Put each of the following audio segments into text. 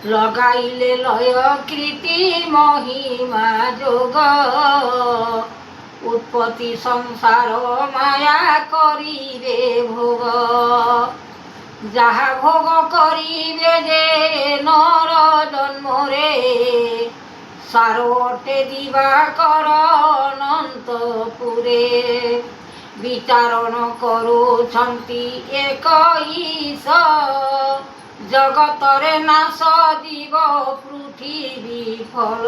लगाइले लय कृति महिमा जोग उत्पत्ति संसार माया करिबे भोग जहा भोग करिबे जे नर जन्मरे सारोटे दिवाकर अनंतपुरे विचारण करुछन्ति एक ईश जगतरे नाश जीव पृथिवी फल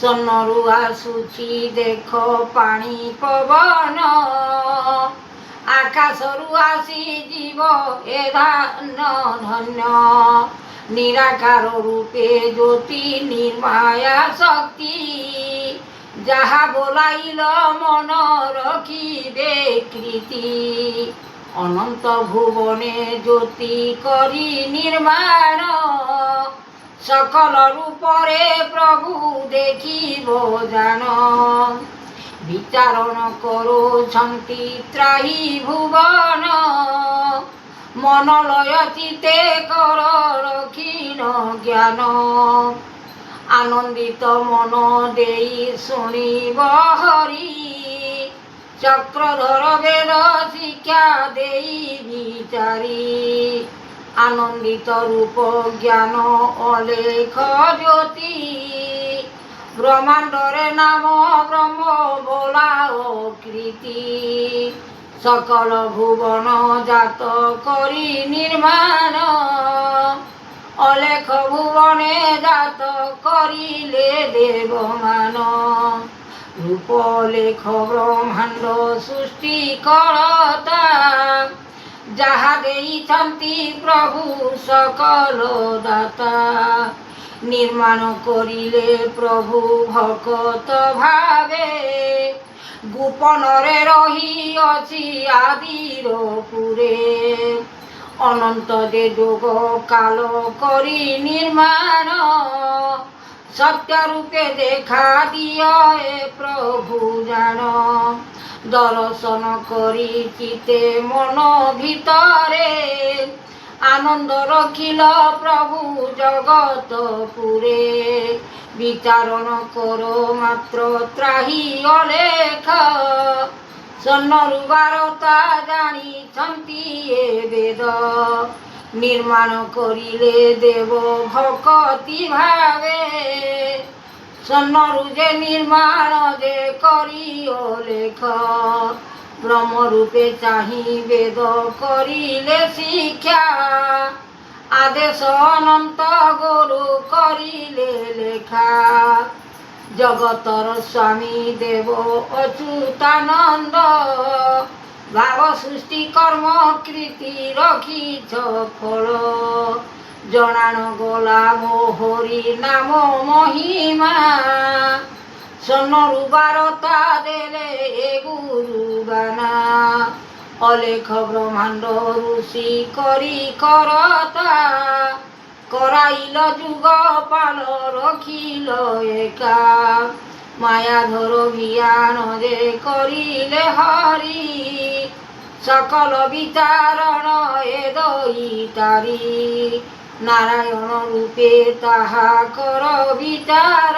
सन्नरु आसुछि देख पानी पवन आकाशरु आसी जीव ए धन्य धन्य निराकार रूपे ज्योति निर्माया शक्ति जहा बोलाइल मन रखिबे कृति अनंत भुवने ज्योति करी निर्माण सकल रूपरे प्रभु देखिब जान विचारण करुछन्ति त्राही भुवन मन लय चिते कर रखिन ज्ञान आनंदित मन देई शुणिब हरि चक्रधर वेद शिक्षा देई विचारी आनंदित रूप ज्ञान अलेख ज्योति ब्रह्मांडरे नाम ब्रह्म बोलाओ कृति सकल भुवन जात करी निर्माण अलेख भुवने जात करिले देवमान रूप लेख ब्रह्मांड सृष्टि करता जहा देइछन्ति प्रभु सकल दाता निर्माण करिले प्रभु भक्त भावे गोपनरे रही अछि आदिर पुरे अनंत जे जोग काल करी निर्माण सत्य रूपे देखा दिया प्रभु जान दर्शन करी चिते मन भितरे आनंद रखिल प्रभु जगत पुरे विचारण करो मात्र त्राही अलेख सन्नरु बारता जानिछन्ति ए वेद निर्माण करिले देव भक्ति भावे सन्नरु जे निर्माण जे करी अलेख ब्रह्म रूपे चाही वेद करिले शिक्षा आदेश अनंत गुरु करिले लेखा जगतर स्वामी देव अच्युतानंद भाव सृष्टि कर्म कृति रखिछ फल जनाण गला मोहरी नाम महिमा सन्नरु बारता देले गुरु गाना अलेख ब्रह्मांड ऋषि करी करता कराइल जुग पाल रखिल एका मायाधर भियान जे करिले हरि सकल विचारण ए दईतारी नारायण रूपे ताहा कर विचार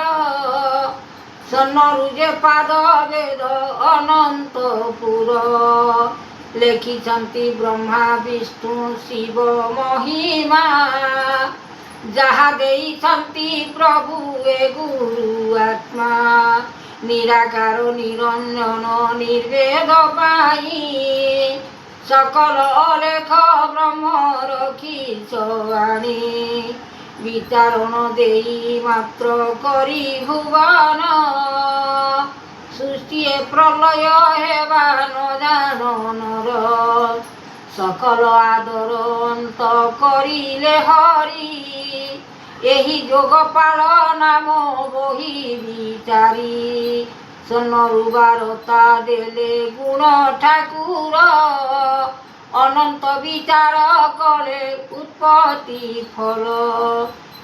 सन्नरु जे पाद वेद अनंतपुर लेखिछन्ति ब्रह्मा विष्णु शिव महिमा जहा देइछन्ति प्रभु ए गुरु आत्मा निराकार निरंजन निर्वेद पाई सकल अलेख ब्रह्म रखिछ वाणी विचारण देई मात्र करी भुवन सृष्टि प्रलय हेबा न जाननर सकल आदर अंत करिले हरि एही जोगपाल नाम बही विचारी सन्नरु बारता देले गुण ठाकुर अनंत विचार कले उत्पत्ति फल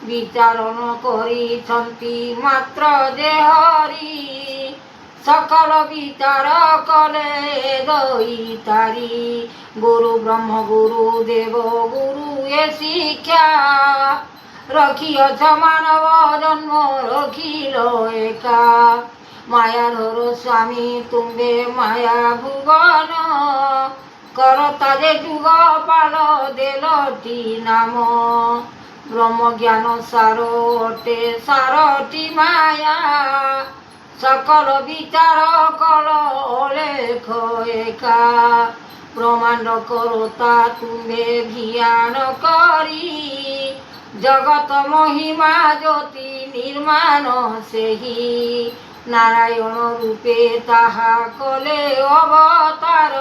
विचारण करिछन्ति मात्र जे हरि सकल विचार कले दईतारी गुरु ब्रह्म गुरु देव गुरु ए शिक्षा রখিয়ছ মানব জন্ম রখিল একা। মায়াধর স্বামী তুমে মায়া ভুবন, করতা যে যুগ পাল দেলটি নাম। ব্রহ্মজ্ঞান সার অটে সারটি মায়া, সকল বিচার কল অলেখ একা। ব্রহ্মাণ্ড করতা তুমে ধ্যান করি, জগত মহিমা জ্যোতি নির্মাণ সেহি। নারায়ণ রূপে তাহা কলে অবতার,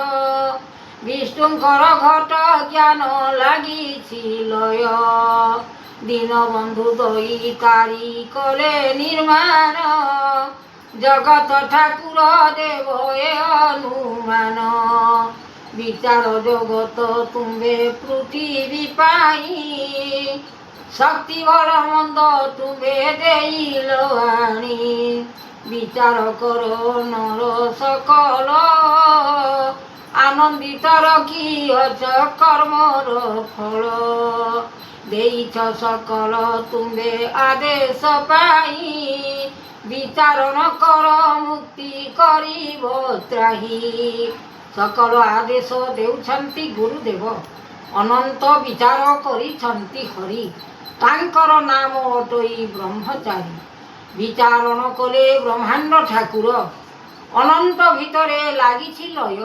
বিষ্ণুঙ্কর ঘট জ্ঞান লাগিছিল। দীনবন্ধু দই তারি কলে নির্মাণ, জগত ঠাকুর দেব এ অনুমান। বিচার জগত তুমে পৃথিবী পাই, শক্তি বল মন্দ তুমে দেইল আনি। বিচার কর নর সকল, আনন্দিত রখিয়ছ কর্মর ফল। দেইছ সকল তুমে আদেশ পাই, বিচারণ কর মুক্তি করিব ত্রাহি। সকল আদেশ ଦେଉଛନ୍ତି ଗୁରୁଦେବ, ଅନନ୍ତ ବିଚାର କରିଛନ୍ତି ହରି। ତାଙ୍କର ନାମ ଅଟଇ ବ୍ରହ୍ମଚାରୀ, ବିଚାରଣ କଲେ ବ୍ରହ୍ମାଣ୍ଡ ଠାକୁର। ଅନନ୍ତ ଭିତରେ ଲାଗିଛି ଲୟ,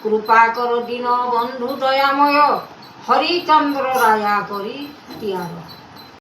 କୃପା କର ଦୀନ ବନ୍ଧୁ ଦୟାମୟ। ହରିଚନ୍ଦ୍ର ରାୟା କରି ତିଆର।